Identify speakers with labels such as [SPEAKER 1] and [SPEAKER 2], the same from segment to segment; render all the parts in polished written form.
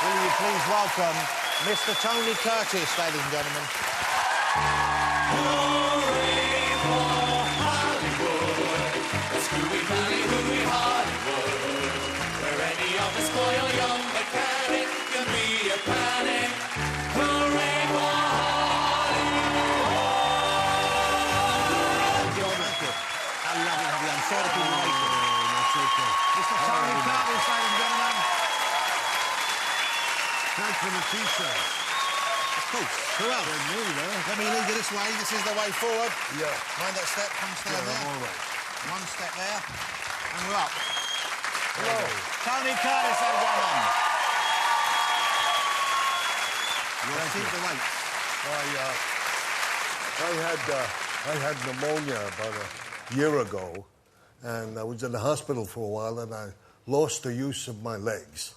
[SPEAKER 1] Will you please welcome Mr. Tony Curtis, ladies and gentlemen.
[SPEAKER 2] Hooray for Hollywood, Scooby Valley, hooray Hollywood, where any office boy or young mechanic can be a panic. Hooray for Hollywood!
[SPEAKER 1] How lovely to have you. I'm sorry to keep you waiting.
[SPEAKER 3] That's okay.
[SPEAKER 1] Mr. Tony Curtis, ladies and gentlemen.
[SPEAKER 3] Thanks for the T-shirt.
[SPEAKER 1] Of course. Who else? Let me lead you this way. This is the way forward.
[SPEAKER 3] Yeah.
[SPEAKER 1] Mind that step. Come stand there.
[SPEAKER 3] I'm all right.
[SPEAKER 1] One step there. And we're up.
[SPEAKER 3] Hello.
[SPEAKER 1] Tony Curtis, ladies and gentlemen. Keep the weight.
[SPEAKER 3] I had pneumonia about a year ago, and I was in the hospital for a while, and I lost the use of my legs.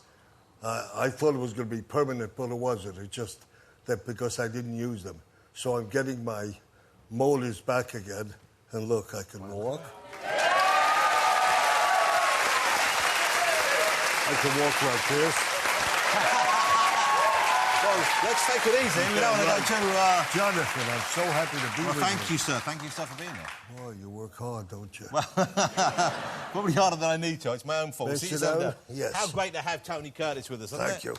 [SPEAKER 3] I thought it was going to be permanent, but it wasn't. It's just that because I didn't use them. So I'm getting my molars back again, and look, I can walk. I can walk like this.
[SPEAKER 1] Well, let's take it easky. We don't want to go too...
[SPEAKER 3] Jonathan, I'm so happy to be with you.
[SPEAKER 1] Thank you, sir. Thank you, sir, for being here.
[SPEAKER 3] Oh, you work hard, don't you?
[SPEAKER 1] Probably harder than I need to. It's my own fault.
[SPEAKER 3] Sit down? Yes.
[SPEAKER 1] How great to have Tony Curtis with us, isn't
[SPEAKER 3] Thank
[SPEAKER 1] it?
[SPEAKER 3] you.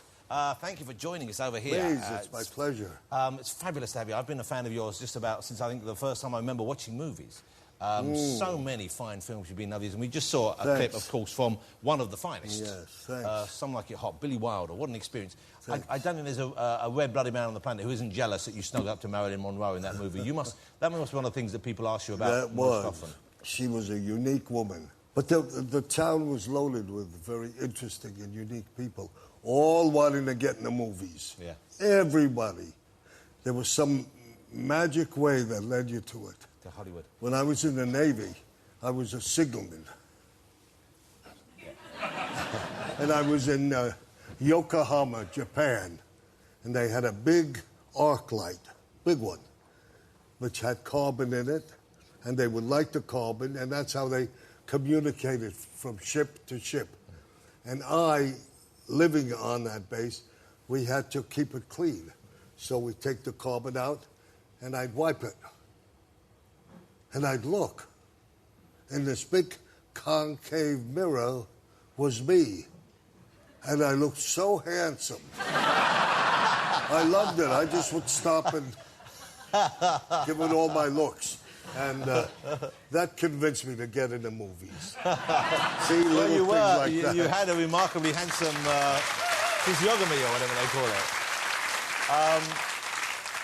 [SPEAKER 1] Thank you for joining us over here.
[SPEAKER 3] Please, it's my pleasure.
[SPEAKER 1] It's fabulous to have you. I've been a fan of yours just about since I think the first time I remember watching movies. So many fine films you've been in, and we just saw a clip, of course, from one of the finest.
[SPEAKER 3] Yes, thanks.
[SPEAKER 1] Some Like It Hot, Billy Wilder. What an experience. I don't think there's a red-blooded man on the planet who isn't jealous that you snug up to Marilyn Monroe in that movie. That must be one of the things that people ask you about
[SPEAKER 3] That
[SPEAKER 1] most
[SPEAKER 3] was.
[SPEAKER 1] often.
[SPEAKER 3] She was a unique woman. But the town was loaded with very interesting and unique people, all wanting to get in the movies.
[SPEAKER 1] Yeah.
[SPEAKER 3] Everybody. There was some magic way that led you to it.
[SPEAKER 1] To Hollywood.
[SPEAKER 3] When I was in the Navy, I was a signalman. And I was in Yokohama, Japan, and they had a big arc light, big one, which had carbon in it, and they would light the carbon, and that's how they communicated from ship to ship. And I, living on that base, we had to keep it clean. So we'd take the carbon out, and I'd wipe it. And I'd look, and this big concave mirror was me. And I looked so handsome. I loved it. I just would stop and give it all my looks. And that convinced me to get into movies. See, little
[SPEAKER 1] You
[SPEAKER 3] things
[SPEAKER 1] were.
[SPEAKER 3] like that.
[SPEAKER 1] You had a remarkably handsome physiognomy, or whatever they call it.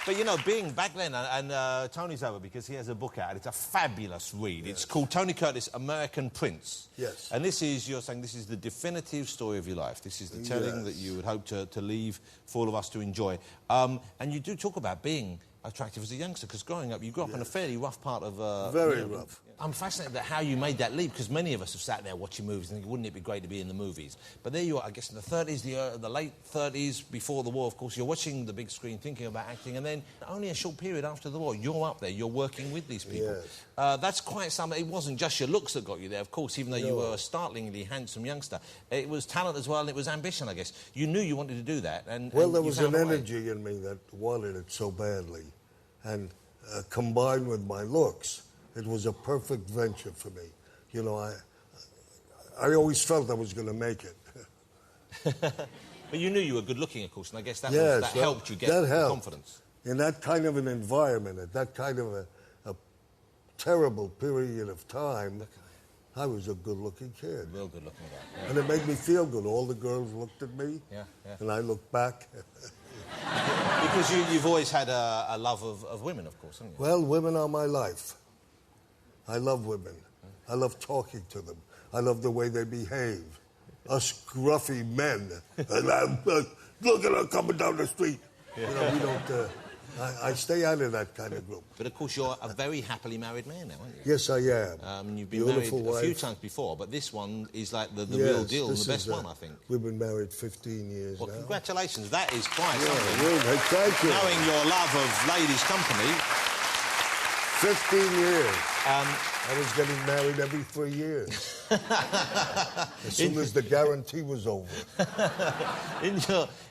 [SPEAKER 1] But, you know, being back then, and Tony's over because he has a book out. It's a fabulous read. Yes. It's called Tony Curtis, American Prince.
[SPEAKER 3] Yes.
[SPEAKER 1] And this is, you're saying, this is the definitive story of your life. This is the telling that you would hope to leave for all of us to enjoy. And you do talk about being attractive as a youngster, because growing up, you grew up in a fairly rough part of...
[SPEAKER 3] Very rough.
[SPEAKER 1] I'm fascinated at how you made that leap, because many of us have sat there watching movies and thinking, wouldn't it be great to be in the movies? But there you are, I guess, in the 30s, the late 30s, before the war, of course, you're watching the big screen, thinking about acting, and then only a short period after the war, you're up there, you're working with these people.
[SPEAKER 3] Yes.
[SPEAKER 1] That's quite something. It wasn't just your looks that got you there, of course, even though you were a startlingly handsome youngster. It was talent as well, and it was ambition, I guess. You knew you wanted to do that, and
[SPEAKER 3] Well,
[SPEAKER 1] and
[SPEAKER 3] there
[SPEAKER 1] you
[SPEAKER 3] was
[SPEAKER 1] found
[SPEAKER 3] an
[SPEAKER 1] a way.
[SPEAKER 3] energy in me that wanted it so badly. And combined with my looks, it was a perfect venture for me. You know, I always felt I was going to make it.
[SPEAKER 1] But you knew you were good-looking, of course, and I guess that helped you get confidence.
[SPEAKER 3] In that kind of an environment, at that kind of a terrible period of time, I was a good-looking kid.
[SPEAKER 1] Real good-looking guy. Yeah.
[SPEAKER 3] And it made me feel good. All the girls looked at me, and I looked back.
[SPEAKER 1] Because you've always had a love of women, of course, haven't you?
[SPEAKER 3] Well, women are my life. I love women. I love talking to them. I love the way they behave. Us scruffy men. Look at her coming down the street. You know, we don't... I stay out of that kind of group.
[SPEAKER 1] But, of course, you're a very happily married man now, aren't you?
[SPEAKER 3] Yes, I am.
[SPEAKER 1] You've been
[SPEAKER 3] Beautiful
[SPEAKER 1] married a few
[SPEAKER 3] wife.
[SPEAKER 1] times before, but this one is like the real deal, and the best one, I think.
[SPEAKER 3] We've been married 15 years now.
[SPEAKER 1] Congratulations. That is quite something.
[SPEAKER 3] Thank you.
[SPEAKER 1] Knowing your love of ladies' company,
[SPEAKER 3] 15 years. I was getting married every 3 years. As soon as the guarantee was over.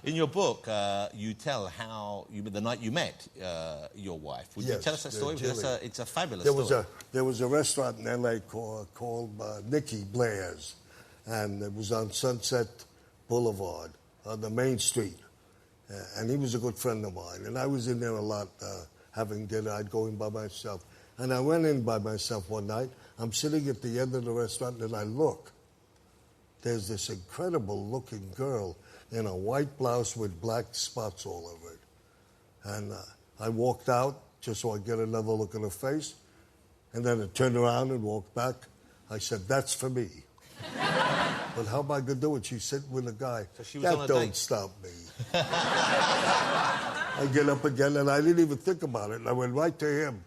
[SPEAKER 1] In your book, you tell how the night you met your wife. Would you tell us that story? Because it's a fabulous story.
[SPEAKER 3] There was a restaurant in L.A. called Nicky Blair's, and it was on Sunset Boulevard on the main street. And he was a good friend of mine, and I was in there a lot having dinner. I'd go in by myself. And I went in by myself one night. I'm sitting at the end of the restaurant, and I look. There's this incredible-looking girl in a white blouse with black spots all over it. And I walked out just so I'd get another look at her face. And then I turned around and walked back. I said, that's for me. But how am I going to do it? She's sitting with a guy.
[SPEAKER 1] So she was on a
[SPEAKER 3] don't
[SPEAKER 1] date.
[SPEAKER 3] stop me. I get up again, and I didn't even think about it. And I went right to him.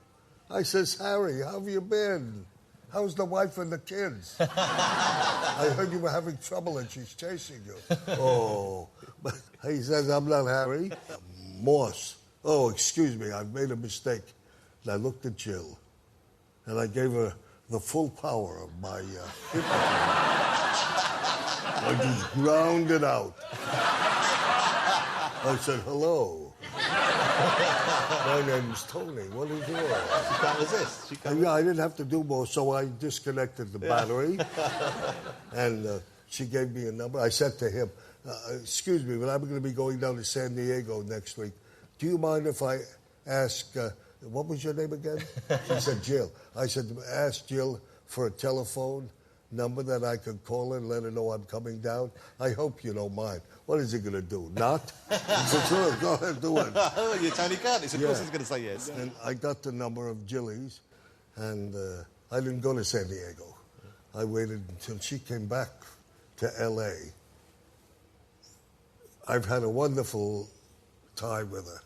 [SPEAKER 3] I says, Harry, how have you been? How's the wife and the kids? I heard you were having trouble and she's chasing you. Oh. But he says, I'm not Harry. Morse. Oh, excuse me, I've made a mistake. And I looked at Jill, and I gave her the full power of my hip. I just ground it out. I said, hello. My name's Tony. What is yours?
[SPEAKER 1] She can't resist.
[SPEAKER 3] Yeah, I didn't have to do more, so I disconnected the battery. And she gave me a number. I said to him, excuse me, but I'm going to be going down to San Diego next week. Do you mind if I ask, what was your name again? She said, Jill. I said, ask Jill for a telephone number that I could call her and let her know I'm coming down. I hope you don't mind. What is he going to do? Not? He said, sure, go ahead, do it.
[SPEAKER 1] Oh, you're Tony Curtis. Of course he's going to say yes.
[SPEAKER 3] And I got the number of Jilly's, and I didn't go to San Diego. I waited until she came back to L.A. I've had a wonderful time with her.